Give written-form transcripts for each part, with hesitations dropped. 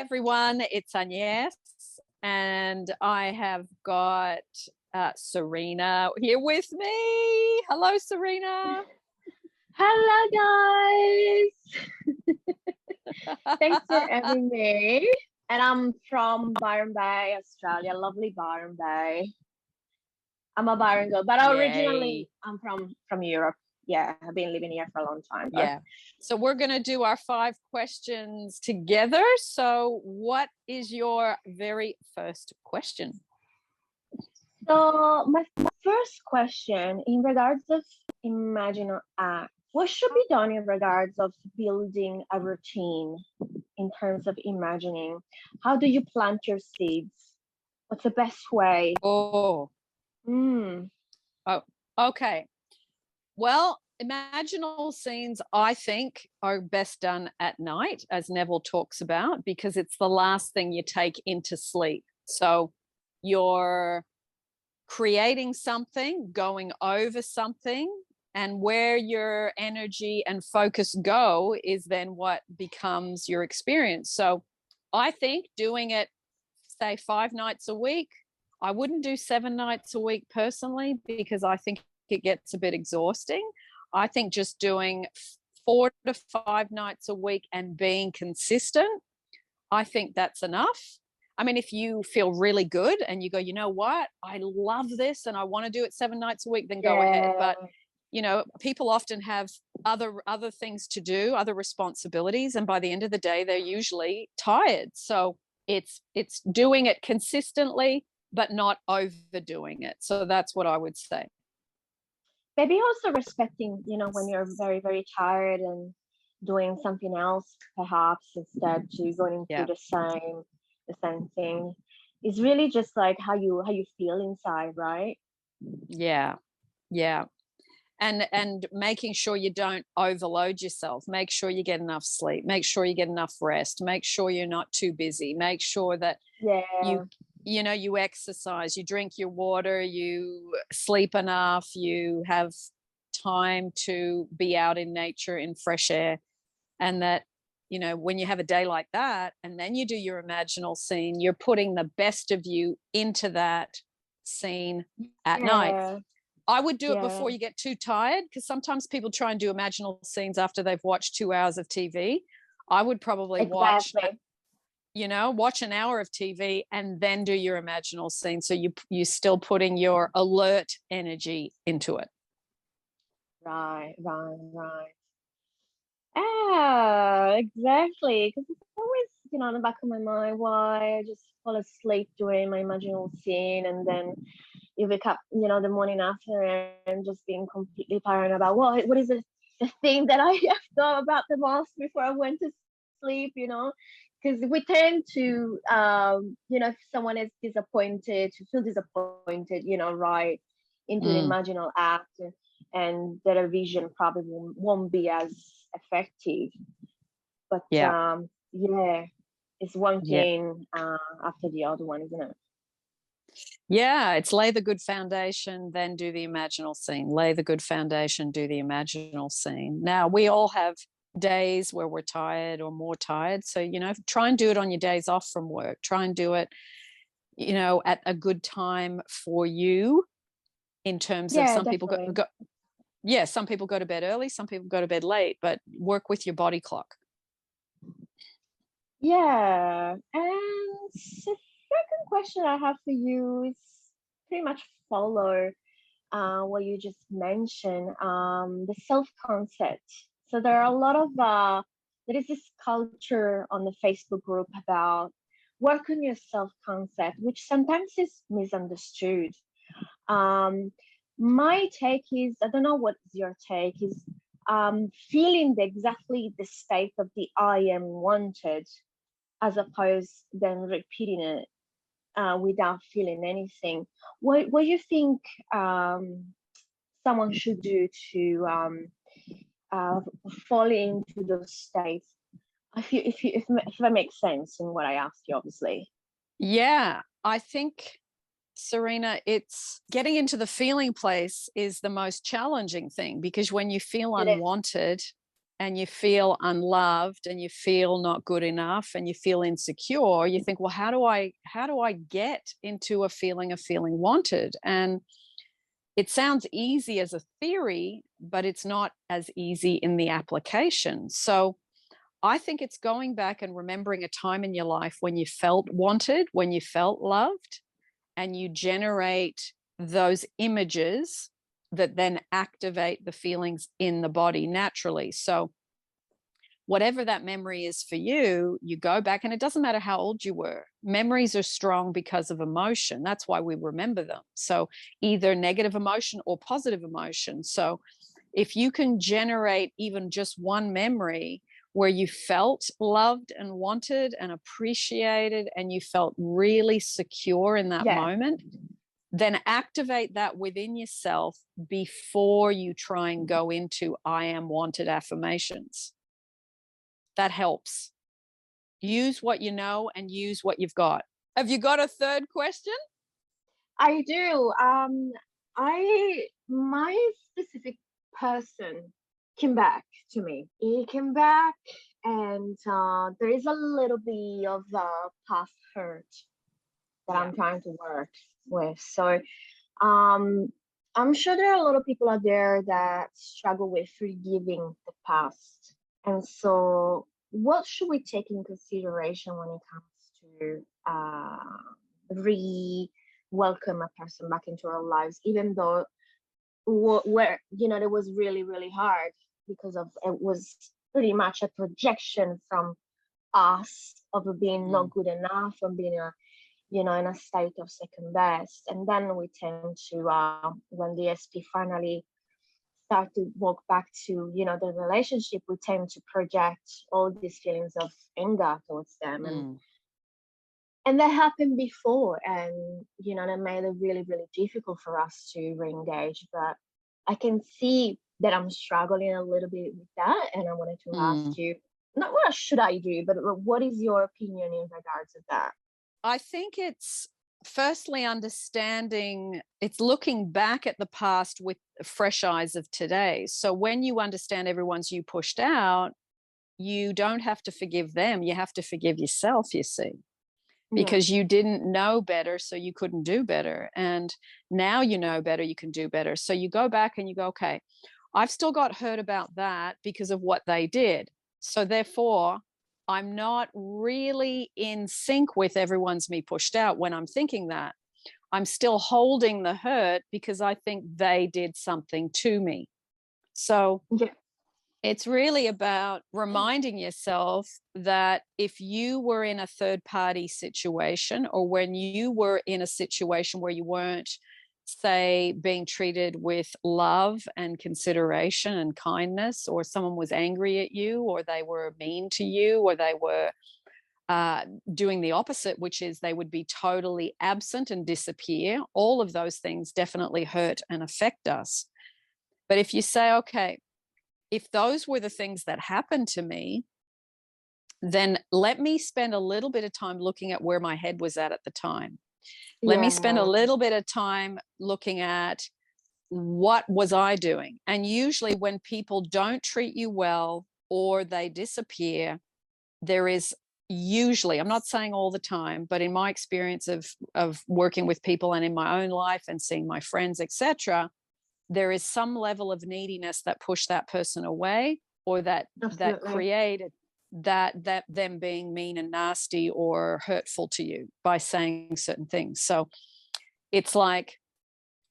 everyone, it's Agnes, and I have got Serena here with me. Hello, Serena. Hello, guys. Thanks for having me. And I'm from Byron Bay, Australia. Lovely Byron Bay. I'm a Byron girl, but originally I'm from Europe. Yeah, I've been living here for a long time. Yeah. So we're going to do our 5 questions together. So what is your very first question? So my first question in regards of imaginal act, what should be done in regards of building a routine in terms of imagining? How do you plant your seeds? What's the best way? Oh, okay. Well, imaginal scenes, I think, are best done at night, as Neville talks about, because it's the last thing you take into sleep. So you're creating something, going over something, and where your energy and focus go is then what becomes your experience. So I think doing it, say, 5 nights a week. I wouldn't do 7 nights a week personally, because I think it gets a bit exhausting. I think just doing 4 to 5 nights a week and being consistent, I think that's enough. I mean, if you feel really good and you go, you know what, I love this and I want to do it 7 nights a week, then go ahead. But, you know, people often have other things to do, other responsibilities. And by the end of the day, they're usually tired. So it's doing it consistently, but not overdoing it. So that's what I would say. Maybe also respecting, you know, when you're very, very tired and doing something else, perhaps instead to going through the same thing. It's really just like how you feel inside, right? Yeah. And making sure you don't overload yourself. Make sure you get enough sleep. Make sure you get enough rest. Make sure you're not too busy. Make sure that you exercise, you drink your water, you sleep enough, you have time to be out in nature, in fresh air. And that, you know, when you have a day like that and then you do your imaginal scene, you're putting the best of you into that scene at night. I would do it before you get too tired, because sometimes people try and do imaginal scenes after they've watched 2 hours of TV. I would probably watch an hour of TV and then do your imaginal scene. So you're still putting your alert energy into it. Right. Exactly. Because it's always, you know, on the back of my mind, why I just fall asleep during my imaginal scene, and then you wake up, you know, the morning after and just being completely paranoid about what is the thing that I have thought about the most before I went to sleep, you know. Because we tend to, you know, if someone is disappointed, to feel disappointed, you know, right into the imaginal act, and their vision probably won't be as effective. But it's one thing after the other one, isn't it? Yeah, it's lay the good foundation, then do the imaginal scene. Lay the good foundation, do the imaginal scene. Now, we all have days where we're tired or more tired. So, you know, try and do it on your days off from work. Try and do it, you know, at a good time for you, in terms of some people some people go to bed early, some people go to bed late, but work with your body clock. Yeah. And the second question I have for you is pretty much follow what you just mentioned, the self-concept. So there are a lot of there is this culture on the Facebook group about work on your self-concept, which sometimes is misunderstood. My take is, I don't know what your take is, feeling exactly the state of the I am wanted, as opposed then repeating it without feeling anything. What do you think someone should do to fall into those states? If that makes sense in what I asked you, obviously. Yeah, I think, Serena, it's getting into the feeling place is the most challenging thing, because when you feel unwanted and you feel unloved and you feel not good enough and you feel insecure, you think, well, how do I get into a feeling of feeling wanted? And it sounds easy as a theory, but it's not as easy in the application. So I think it's going back and remembering a time in your life when you felt wanted, when you felt loved, and you generate those images that then activate the feelings in the body naturally. So whatever that memory is for you, you go back, and it doesn't matter how old you were. Memories are strong because of emotion. That's why we remember them. So either negative emotion or positive emotion. So if you can generate even just one memory where you felt loved and wanted and appreciated and you felt really secure in that Yeah. moment, then activate that within yourself before you try and go into I am wanted affirmations. That helps. Use what you know and use what you've got. Have you got a third question? I do. My specific person came back to me. He came back, and there is a little bit of past hurt that I'm trying to work with. So, I'm sure there are a lot of people out there that struggle with forgiving the past. And so, what should we take in consideration when it comes to welcome a person back into our lives, even though where it was really really hard because of it was pretty much a projection from us of being not good enough and being in a state of second best. And then we tend to when the SP finally start to walk back to the relationship, we tend to project all these feelings of anger towards them. And that happened before, and that made it really really difficult for us to re-engage. But I can see that I'm struggling a little bit with that, and I wanted to ask you, not what should I do, but what is your opinion in regards to that? I think it's firstly understanding, it's looking back at the past with fresh eyes of today. So when you understand everyone's you pushed out, you don't have to forgive them. You have to forgive yourself, you see, because you didn't know better, so you couldn't do better. And now you know better, you can do better. So you go back and you go, okay, I've still got hurt about that because of what they did. So therefore, I'm not really in sync with everyone's me pushed out when I'm thinking that. I'm still holding the hurt because I think they did something to me. So it's really about reminding yourself that if you were in a third party situation, or when you were in a situation where you weren't, say, being treated with love and consideration and kindness, or someone was angry at you, or they were mean to you, or they were doing the opposite, which is they would be totally absent and disappear, all of those things definitely hurt and affect us. But if you say, okay, if those were the things that happened to me, then let me spend a little bit of time looking at where my head was at the time. Let me spend a little bit of time looking at what was I doing. And usually when people don't treat you well or they disappear, there is usually, I'm not saying all the time, but in my experience of working with people and in my own life and seeing my friends, etc., there is some level of neediness that pushed that person away, or that created that them being mean and nasty or hurtful to you by saying certain things. So it's like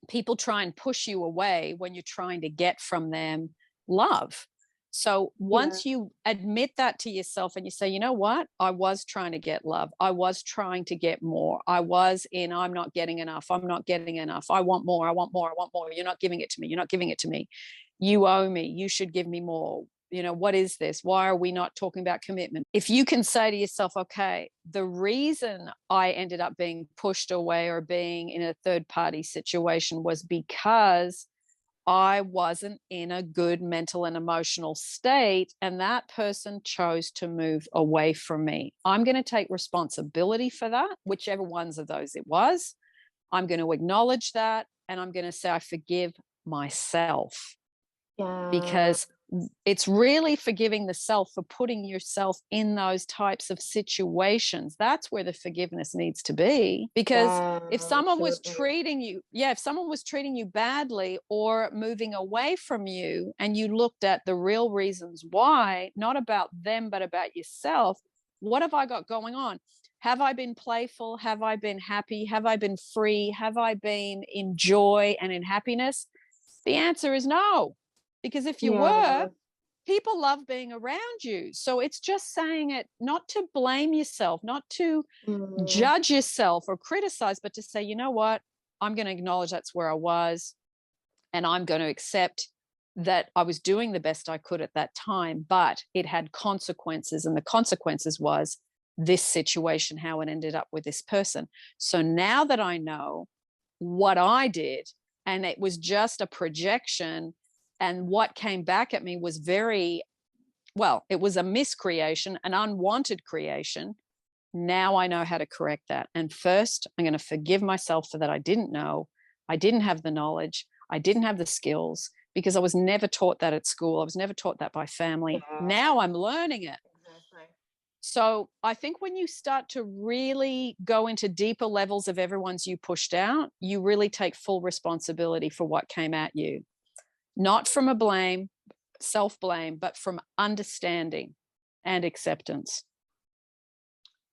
people try and push you away when you're trying to get from them love. So once you admit that to yourself and you say, you know what, I was trying to get love, I was trying to get more, I'm not getting enough, I'm not getting enough, I want more, I want more, I want more, you're not giving it to me, you're not giving it to me, you owe me, you should give me more, what is this, why are we not talking about commitment? If you can say to yourself, okay, the reason I ended up being pushed away or being in a third party situation was because I wasn't in a good mental and emotional state, and that person chose to move away from me. I'm going to take responsibility for that, whichever ones of those it was. I'm going to acknowledge that, and I'm going to say I forgive myself. Because It's really forgiving the self for putting yourself in those types of situations. That's where the forgiveness needs to be. Because if someone was treating you, if someone was treating you badly or moving away from you, and you looked at the real reasons why, not about them, but about yourself, what have I got going on? Have I been playful? Have I been happy? Have I been free? Have I been in joy and in happiness? The answer is no. Because if you were, people love being around you. So it's just saying it, not to blame yourself, not to judge yourself or criticize, but to say, you know what, I'm going to acknowledge that's where I was, and I'm going to accept that I was doing the best I could at that time, but it had consequences, and the consequences was this situation, how it ended up with this person. So now that I know what I did, and it was just a projection, and what came back at me was it was a miscreation, an unwanted creation. Now I know how to correct that. And first, I'm going to forgive myself for that. I didn't know. I didn't have the knowledge. I didn't have the skills, because I was never taught that at school. I was never taught that by family. Now I'm learning it. Exactly. So I think when you start to really go into deeper levels of everyone's you pushed out, you really take full responsibility for what came at you. Not from a self-blame, but from understanding and acceptance.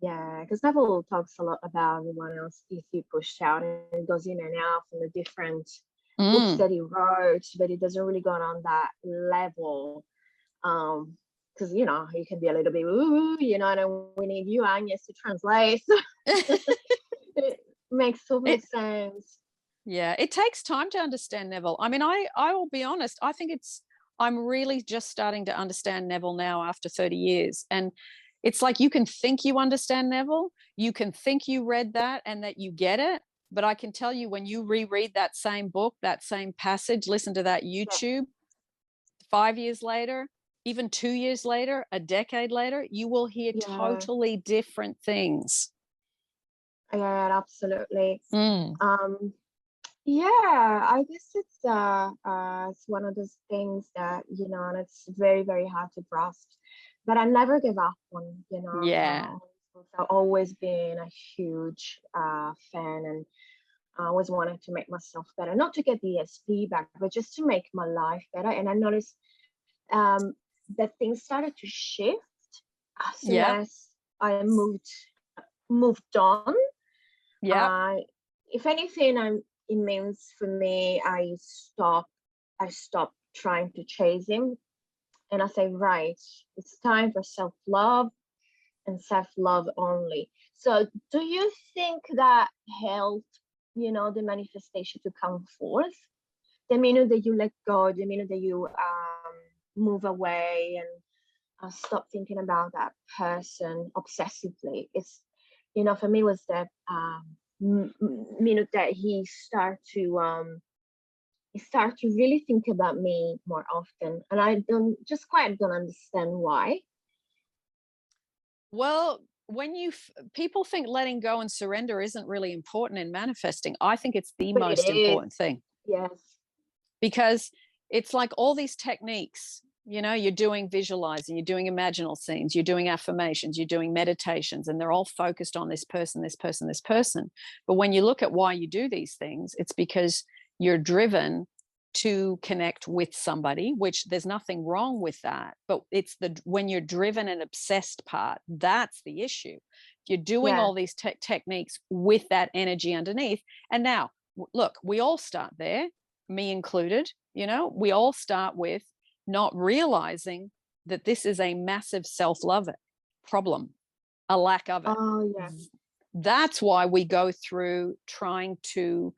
Yeah, because Neville talks a lot about everyone else if you pushed out, and it goes in and out from the different books that he wrote, but it doesn't really go on that level. Because you can be a little bit and we need you, Agnes, to translate. It makes total sense. Yeah, it takes time to understand Neville. I mean, I will be honest, I think I'm really just starting to understand Neville now after 30 years. And it's like, you can think you understand Neville, you can think you read that and that you get it, but I can tell you, when you reread that same book, that same passage, listen to that YouTube, 5 years later, even 2 years later, a decade later, you will hear totally different things. Yeah, absolutely. Yeah, I guess it's one of those things that, and it's very, very hard to grasp. But I never give up on, Yeah. I've always been a huge fan, and I always wanted to make myself better, not to get the feedback, but just to make my life better. And I noticed that things started to shift as soon as I moved on. Yeah. If anything, it means for me, I stopped trying to chase him, and I say, right, it's time for self-love and self-love only. So do you think that helped, the manifestation to come forth? The minute that you let go, the minute that you move away and stop thinking about that person obsessively, it's, for me, was that minute that he start to really think about me more often, and I don't understand why. Well, when people think letting go and surrender isn't really important in manifesting, I think it's the most important thing. Yes. Because it's like all these techniques, you're doing visualizing, you're doing imaginal scenes, you're doing affirmations, you're doing meditations, and they're all focused on this person, this person, this person. But when you look at why you do these things, it's because you're driven to connect with somebody, which there's nothing wrong with that. But it's when you're driven and obsessed part, that's the issue. You're doing all these techniques with that energy underneath. And now, look, we all start there, me included. We all start with not realizing that this is a massive self-love problem, a lack of it. Oh, yeah. That's why we go through trying to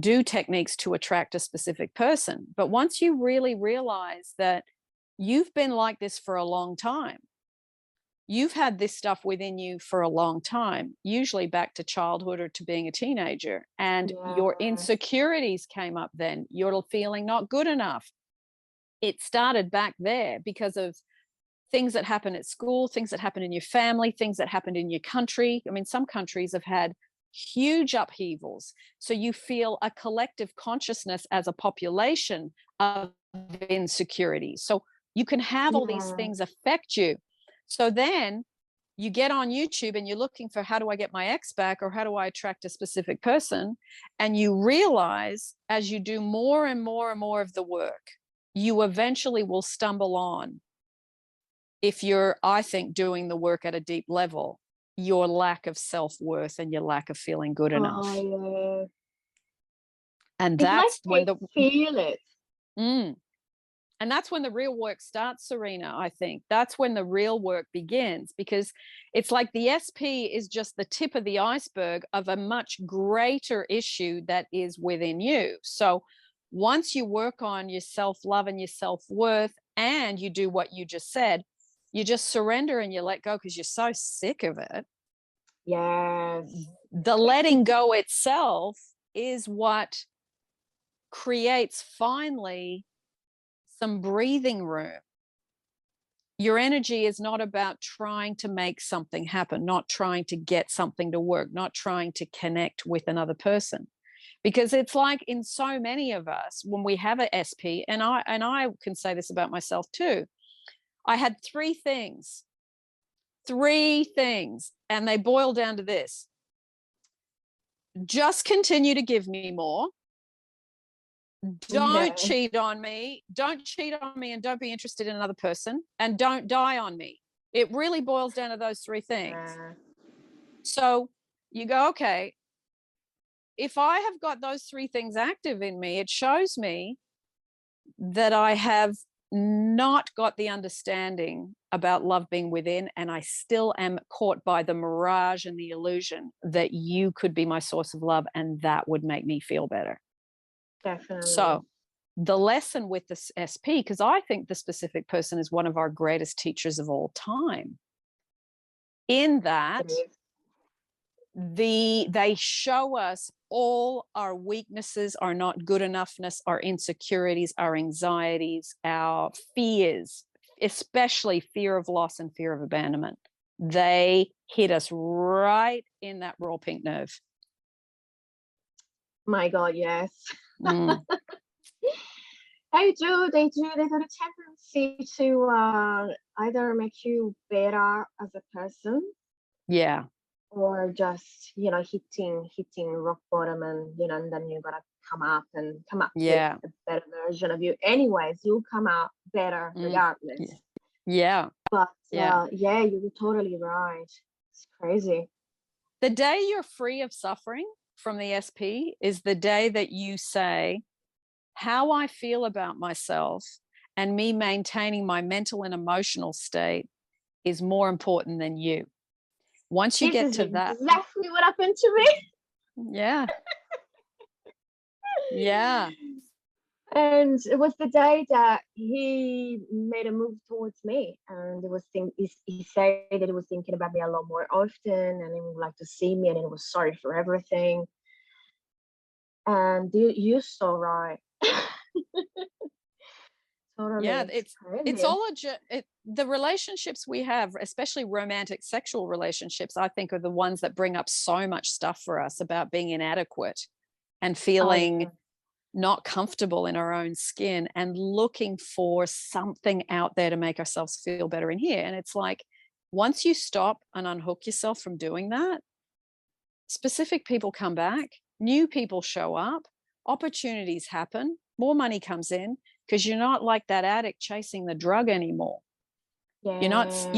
do techniques to attract a specific person. But once you really realize that you've been like this for a long time, you've had this stuff within you for a long time, usually back to childhood or to being a teenager, and your insecurities came up then, you're feeling not good enough. It started back there because of things that happen at school, things that happen in your family, things that happened in your country. I mean, some countries have had huge upheavals. So you feel a collective consciousness as a population of insecurity. So you can have all these things affect you. So then you get on YouTube and you're looking for, how do I get my ex back, or how do I attract a specific person? And you realize, as you do more and more and more of the work, you eventually will stumble on, if you're, I think, doing the work at a deep level, your lack of self-worth and your lack of feeling good enough. Yeah. And It's that's like when the feel it. And that's when the real work starts, Serena. I think that's when the real work begins, because it's like the SP is just the tip of the iceberg of a much greater issue that is within you. So once you work on your self-love and your self-worth, and you do what you just said, you just surrender and you let go, because you're so sick of it. Yes. The letting go itself is what creates finally some breathing room. Your energy is not about trying to make something happen, not trying to get something to work, not trying to connect with another person. Because it's like, in so many of us, when we have a SP, and I can say this about myself too, I had three things, and they boil down to this: just continue to give me more. Don't cheat on me. Don't cheat on me, and don't be interested in another person, and don't die on me. It really boils down to those three things. So you go, okay, if I have got those three things active in me, it shows me that I have not got the understanding about love being within, and I still am caught by the mirage and the illusion that you could be my source of love, and that would make me feel better. Definitely. So the lesson with this SP, because I think the specific person is one of our greatest teachers of all time, in that they show us all our weaknesses, our not good enoughness, our insecurities, our anxieties, our fears, especially fear of loss and fear of abandonment. They hit us right in that raw pink nerve. My God, yes. They do the tendency to either make you better as a person, or just, hitting rock bottom, and and then you gotta come up with a better version of you. Anyways, you'll come out better regardless. But you're totally right. It's crazy. The day you're free of suffering from the SP is the day that you say, how I feel about myself and me maintaining my mental and emotional state is more important than you. Once you get to that. Exactly what happened to me. Yeah. Yeah. And it was the day that he made a move towards me, and he said that he was thinking about me a lot more often, and he would like to see me, and he was sorry for everything. And you're so right. Totally. Yeah, it's all the relationships we have, especially romantic sexual relationships, I think are the ones that bring up so much stuff for us about being inadequate and feeling not comfortable in our own skin, and looking for something out there to make ourselves feel better in here. And it's like, once you stop and unhook yourself from doing that, specific people come back, new people show up, opportunities happen, more money comes in, because you're not like that addict chasing the drug anymore. You're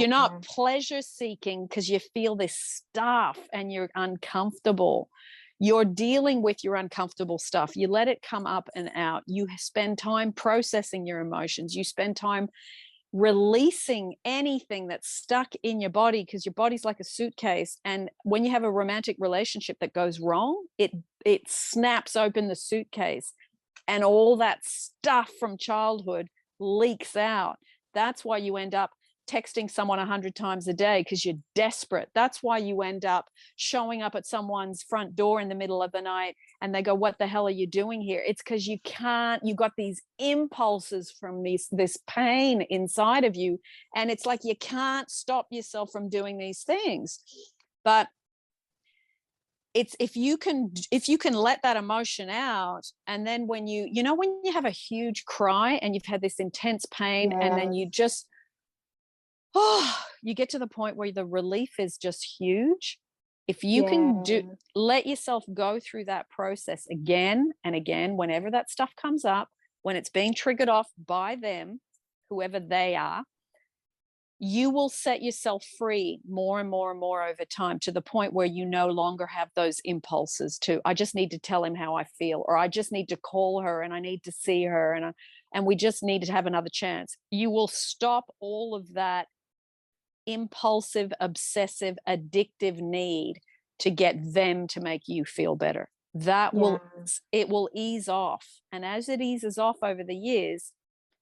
not pleasure seeking because you feel this stuff and you're uncomfortable. You're dealing with your uncomfortable stuff. You let it come up and out. You spend time processing your emotions. You spend time releasing anything that's stuck in your body, because your body's like a suitcase. And when you have a romantic relationship that goes wrong, it snaps open the suitcase, and all that stuff from childhood leaks out. That's why you end up texting someone 100 times a day, because you're desperate. That's why you end up showing up at someone's front door in the middle of the night and they go, what the hell are you doing here? It's because you got these impulses from this pain inside of you, and it's like you can't stop yourself from doing these things. But it's if you can let that emotion out, and then when when you have a huge cry and you've had this intense pain, and then you just you get to the point where the relief is just huge. If you can let yourself go through that process again and again, whenever that stuff comes up, when it's being triggered off by them, whoever they are, you will set yourself free more and more and more over time, to the point where you no longer have those impulses to, I just need to tell him how I feel, or I just need to call her and I need to see her, and we just need to have another chance. You will stop all of that impulsive, obsessive, addictive need to get them to make you feel better. It will ease off. And as it eases off over the years,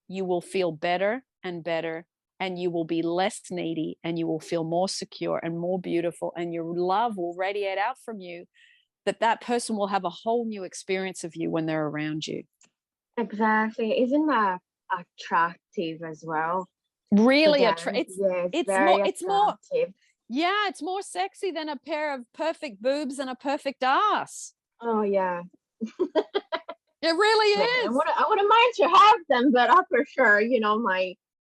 you will feel better and better, and you will be less needy, and you will feel more secure and more beautiful, and your love will radiate out from you, that person will have a whole new experience of you when they're around you. Exactly. Isn't that attractive as well? Really attractive. It's more sexy than a pair of perfect boobs and a perfect ass. Oh yeah. It really is. I wouldn't mind to have them, but I prefer,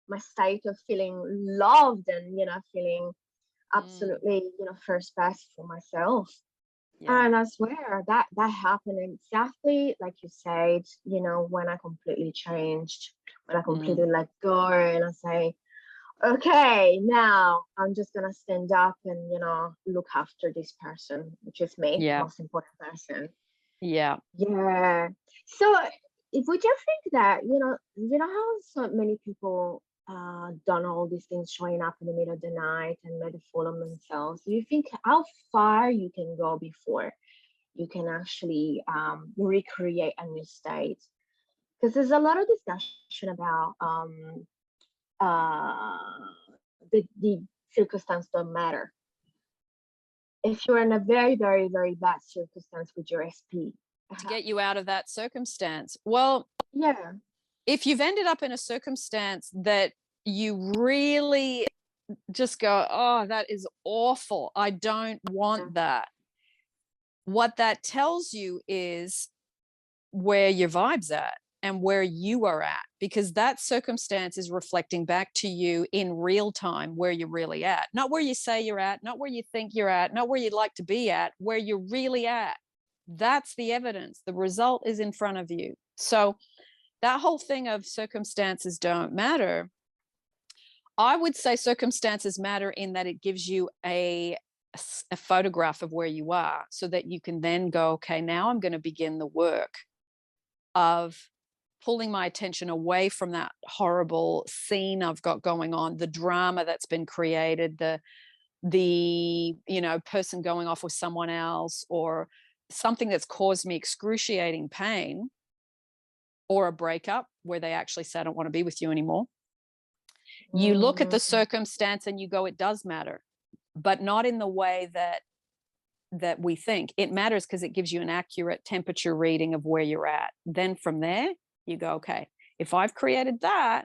my state of feeling loved and, feeling absolutely, first best for myself. Yeah. And I swear that happened exactly like you said, when I completely changed, when I completely let go, and I say, okay, now I'm just going to stand up and, look after this person, which is me, the most important person. Yeah. Yeah. So would you think that, how so many people done all these things, showing up in the middle of the night and made a fool of themselves? Do you think how far you can go before you can actually recreate a new state? Because there's a lot of discussion about the circumstance don't matter. If you're in a very, very, very bad circumstance with your SP, to get you out of that circumstance. Well, yeah. If you've ended up in a circumstance that you really just go, oh, that is awful, I don't want that. What that tells you is where your vibe's at and where you are at, because that circumstance is reflecting back to you in real time where you're really at. Not where you say you're at, not where you think you're at, not where you'd like to be at, where you're really at. That's the evidence. The result is in front of you. So that whole thing of circumstances don't matter, I would say circumstances matter in that it gives you a photograph of where you are, so that you can then go, okay, now I'm going to begin the work of pulling my attention away from that horrible scene I've got going on, the drama that's been created, the person going off with someone else, or something that's caused me excruciating pain, or a breakup where they actually say, I don't want to be with you anymore. You look at the circumstance and you go, it does matter, but not in the way that we think. It matters because it gives you an accurate temperature reading of where you're at. Then from there, you go, okay, if I've created that,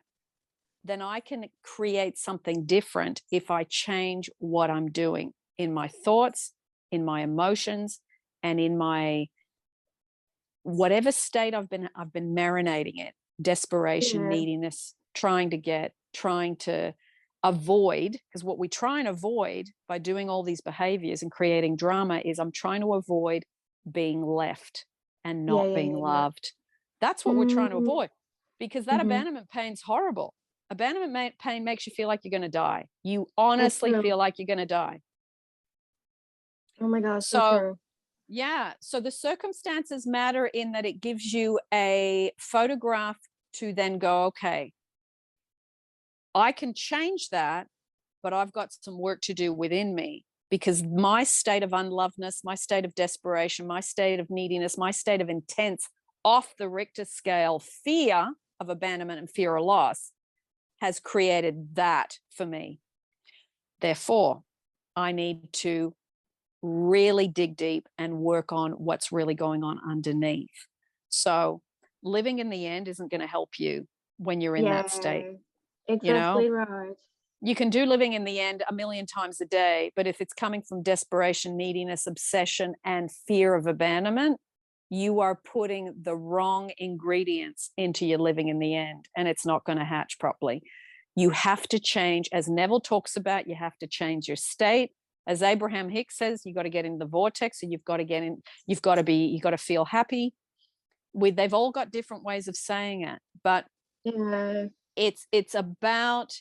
then I can create something different if I change what I'm doing in my thoughts, in my emotions, and in my whatever state I've been marinating in, desperation, neediness, trying to avoid, because what we try and avoid by doing all these behaviors and creating drama is I'm trying to avoid being left and not being loved. That's what we're trying to avoid, because that abandonment pain's horrible. Abandonment pain makes you feel like you're going to die. You honestly feel like you're going to die. Oh my gosh. So yeah. So the circumstances matter in that it gives you a photograph to then go, okay, I can change that, but I've got some work to do within me, because my state of unlovedness, my state of desperation, my state of neediness, my state of intense off the Richter scale fear of abandonment and fear of loss has created that for me. Therefore, I need to really dig deep and work on what's really going on underneath. So living in the end isn't going to help you when you're in that state. Exactly right. You can do living in the end a million times a day, but if it's coming from desperation, neediness, obsession, and fear of abandonment, you are putting the wrong ingredients into your living in the end, and it's not going to hatch properly. You have to change, as Neville talks about, you have to change your state. As Abraham Hicks says, you've got to get in the vortex, and you've got to feel happy. They've all got different ways of saying it, but it's about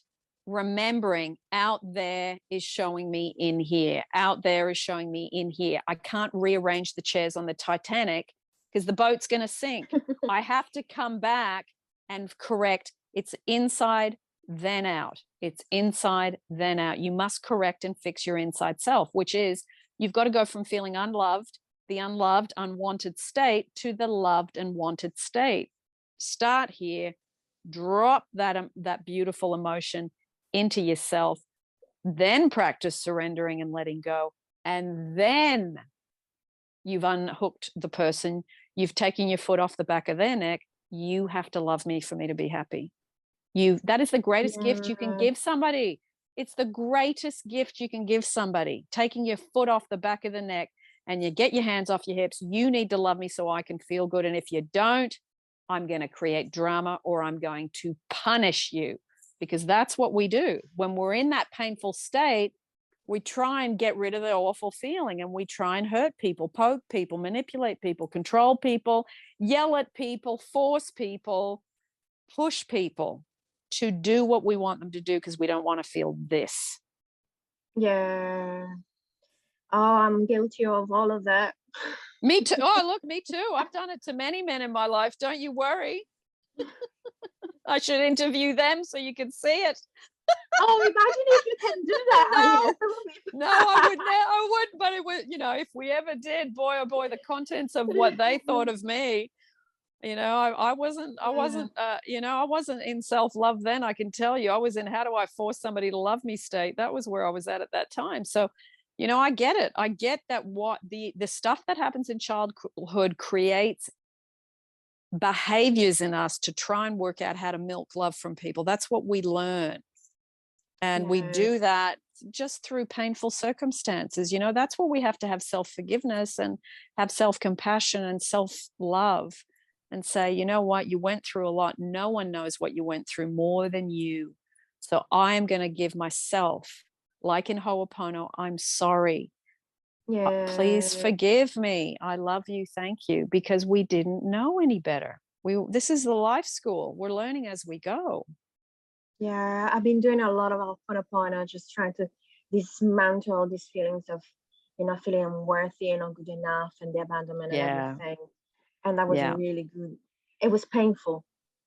remembering out there is showing me in here. Out there is showing me in here. I can't rearrange the chairs on the Titanic because the boat's going to sink. I have to come back and correct. It's inside, then out. It's inside, then out. You must correct and fix your inside self, which is you've got to go from feeling unloved, the unloved, unwanted state, to the loved and wanted state. Start here, drop that beautiful emotion into yourself, then practice surrendering and letting go. And then you've unhooked the person, you've taken your foot off the back of their neck. You have to love me for me to be happy. That is the greatest gift you can give somebody. It's the greatest gift you can give somebody, taking your foot off the back of the neck, and you get your hands off your hips. You need to love me so I can feel good. And if you don't, I'm going to create drama, or I'm going to punish you, because that's what we do. When we're in that painful state, we try and get rid of the awful feeling, and we try and hurt people, poke people, manipulate people, control people, yell at people, force people, push people to do what we want them to do because we don't want to feel this. Yeah. Oh, I'm guilty of all of that. Me too. Oh, look, me too. I've done it to many men in my life. Don't you worry. I should interview them so you can see it. Oh, imagine if you can do that. No, I wouldn't. But it would, if we ever did, boy, oh boy, the contents of what they thought of me. I wasn't in self-love then. I can tell you, I was in how do I force somebody to love me state. That was where I was at that time. So, I get it. I get that what the stuff that happens in childhood creates behaviors in us to try and work out how to milk love from people. That's what we learn. And we do that just through painful circumstances. That's where we have to have self-forgiveness and have self-compassion and self-love and say, you know what, you went through a lot. No one knows what you went through more than you. So I am going to give myself, like in Ho'opono, I'm sorry. Please forgive me. I love you. Thank you. Because we didn't know any better. This is the life school. We're learning as we go. Yeah, I've been doing a lot of Ho'opono, just trying to dismantle these feelings of, feeling unworthy and not good enough, and the abandonment and everything. And that was really good. It was painful.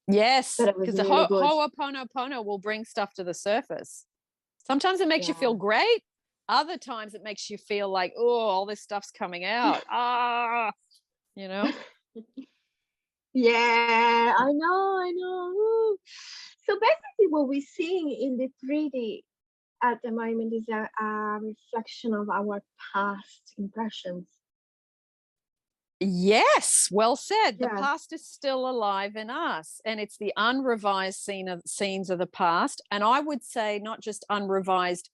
Yes, because the really Ho'oponopono will bring stuff to the surface. Sometimes it makes you feel great. Other times it makes you feel like, oh, all this stuff's coming out. Yeah, I know. So basically what we're seeing in the 3D at the moment is a reflection of our past impressions. Yes, well said. The past is still alive in us, and it's the unrevised scenes of the past. And I would say not just unrevised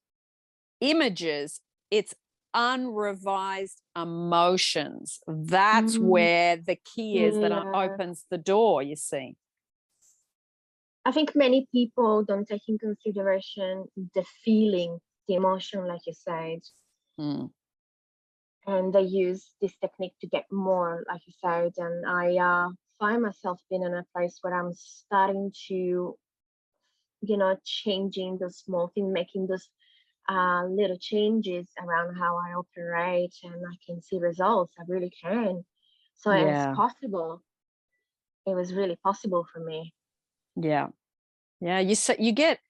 images, it's unrevised emotions. That's where the key is that opens the door, you see. I think many people don't take in consideration the feeling, the emotion, like you said. And they use this technique to get more, like you said. And I find myself being in a place where I'm starting to, changing those small things, making those little changes around how I operate, and I can see results. I really can. So it's possible. It was really possible for me. Yeah. You get,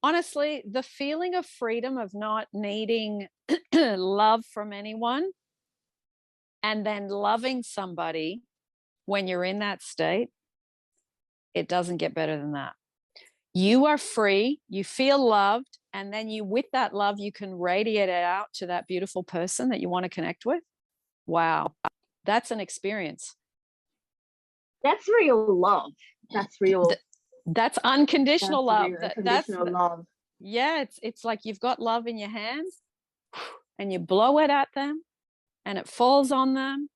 honestly, the feeling of freedom of not needing love from anyone, and then loving somebody when you're in that state. It doesn't get better than that. You are free, you feel loved, and then with that love, you can radiate it out to that beautiful person that you want to connect with. Wow. That's an experience. That's real love. That's real. That's unconditional love. Unconditional love. Yeah, it's like you've got love in your hands and you blow it at them and it falls on them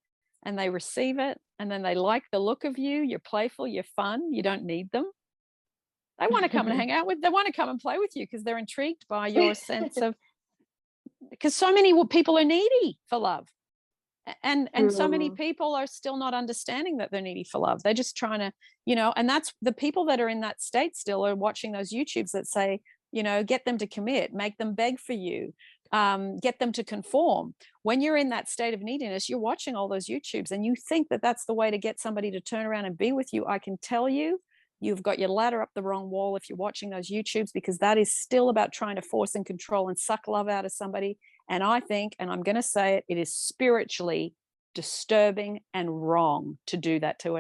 and they receive it and then they like the look of you, you're playful, you're fun, you don't need them. They want to come and hang out with, they want to come and play with you because they're intrigued by your sense of, because so many people are needy for love. And so many True. people are still not understanding that they're needy for love. They're just trying to, you know, and that's the people that are in that state still are watching those YouTubes that say, you know, get them to commit, make them beg for you, get them to conform. When you're in that state of neediness, you're watching all those YouTubes and you think that that's the way to get somebody to turn around and be with you. I can tell you, you've got your ladder up the wrong wall if you're watching those YouTubes, because that is still about trying to force and control and suck love out of somebody. And I think, and I'm going to say it, it is spiritually disturbing and wrong to do that to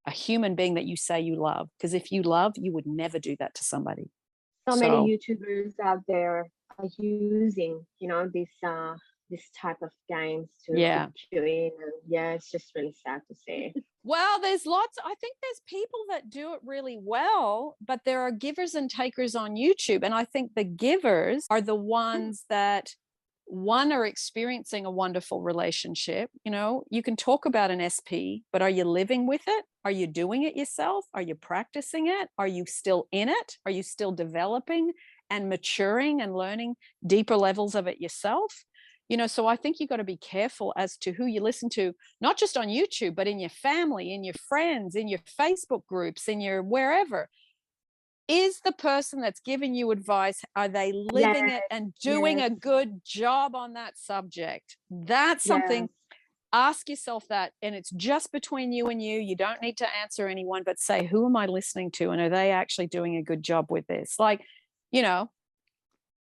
a human being that you say you love. Because if you love, you would never do that to somebody. So many So, YouTubers out there are using, this type of games to yeah. hook you in, and yeah, it's just really sad to see. Well, there's lots, I think there's people that do it really well, but there are givers and takers on YouTube. And I think the givers are the ones that, one, are experiencing a wonderful relationship. You know, you can talk about an SP, but are you living with it? Are you doing it yourself? Are you practicing it? Are you still in it? Are you still developing and maturing and learning deeper levels of it yourself? You know, so I think you got to be careful as to who you listen to, not just on YouTube, but in your family, in your friends, in your Facebook groups, in your wherever. Is the person that's giving you advice, are they living Yes, it and doing yes, a good job on that subject? That's yes. something, ask yourself that. And it's just between you and you. You don't need to answer anyone, but say, who am I listening to? And are they actually doing a good job with this? Like, you know,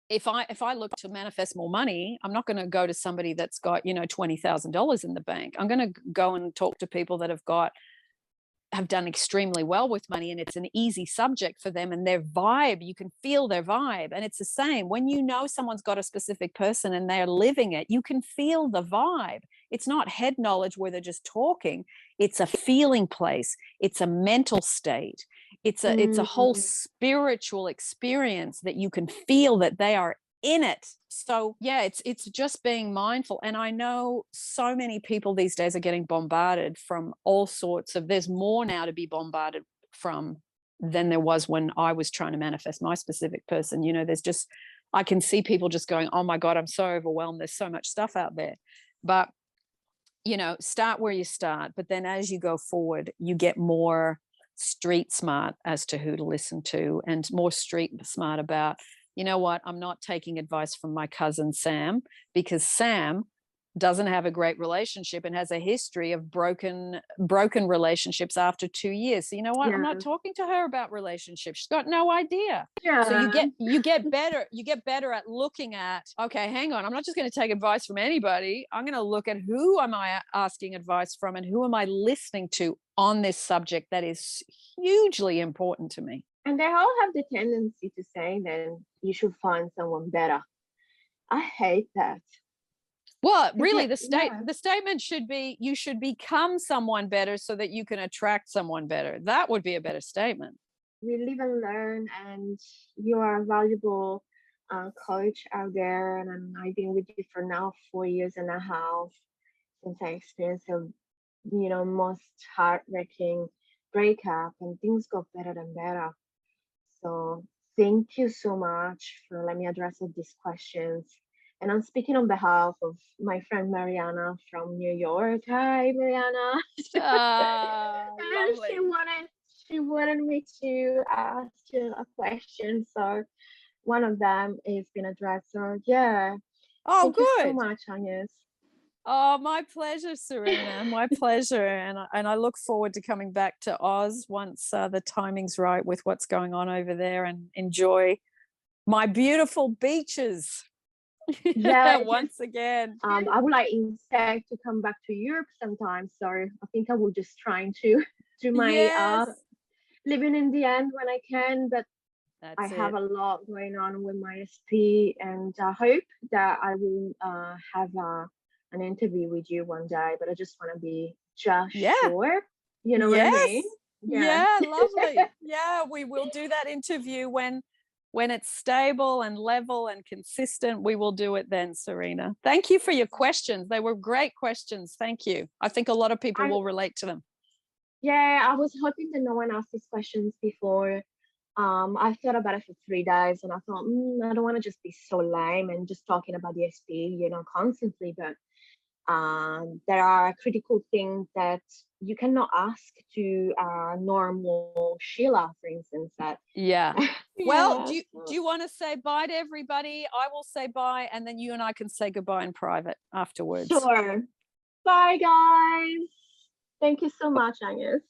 if I look to manifest more money, I'm not going to go to somebody that's got, you know, $20,000 in the bank. I'm going to go and talk to people that have done extremely well with money, and it's an easy subject for them, and their vibe, you can feel their vibe. And it's the same when you know someone's got a specific person and they're living it, you can feel the vibe. It's not head knowledge where they're just talking. It's a feeling place. It's a mental state. It's a whole Mm, spiritual experience that you can feel that they are in it. So yeah, it's just being mindful. And I know so many people these days are getting bombarded from all sorts of, there's more now to be bombarded from than there was when I was trying to manifest my specific person. You know, there's just, I can see people just going, oh my God, I'm so overwhelmed, there's so much stuff out there. But you know, start where you start, but then as you go forward, you get more street smart as to who to listen to, and more street smart about, you know what, I'm not taking advice from my cousin Sam, because Sam doesn't have a great relationship and has a history of broken relationships after 2 years. So you know what, I'm not yeah, talking to her about relationships, she's got no idea. So you yeah. get better at looking at, okay, hang on, I'm not just going to take advice from anybody, I'm going to look at who am I asking advice from and who am I listening to on this subject that is hugely important to me. And they all have the tendency to say, then you should find someone better. I hate that. Well, Because really, yeah, the statement should be, you should become someone better so that you can attract someone better. That would be a better statement. we live and learn, and you are a valuable coach out there. And I've been with you for now 4 years and a half since I experienced a, most heartbreaking breakup, and things got better and better. So thank you so much for letting me address all these questions. And I'm speaking on behalf of my friend Mariana from New York. Hi, Mariana. Ah, And lovely. she wanted me to ask you a question. So one of them is been addressed. So yeah, Oh, thank you so good. much, Agnes. Oh, my pleasure, Serena. My pleasure. And I look forward to coming back to Oz once the timing's right with what's going on over there, and enjoy my beautiful beaches Yeah, once again. I would like instead to come back to Europe sometime. So I think I will just trying to do my Yes, living in the end when I can. But I that's have it. a lot going on with my SP, and I hope that I will have an interview with you one day. But I just want to be just Yeah. sure. You know what I mean? Yes. Yeah. Yeah, lovely. Yeah, we will do that interview when when it's stable and level and consistent, we will do it then, Serena. Thank you for your questions. They were great questions. Thank you. I think a lot of people will relate to them. Yeah, I was hoping that no one asked these questions before. I thought about it for 3 days and I thought, I don't want to just be so lame and just talking about the SP, constantly. But there are critical things that you cannot ask to normal Sheila, for instance. That yeah. Well, do you want to say bye to everybody? I will say bye, and then you and I can say goodbye in private afterwards. Sure. Bye, guys. Thank you so much, Agnes.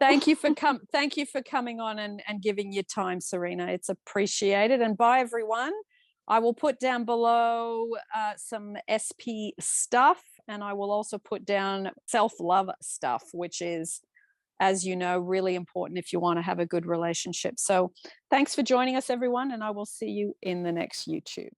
Thank you for coming on and giving your time, Serena. It's appreciated. And bye, everyone. I will put down below some SP stuff, and I will also put down self-love stuff, which is, as you know, really important if you want to have a good relationship. So thanks for joining us, everyone, and I will see you in the next YouTube.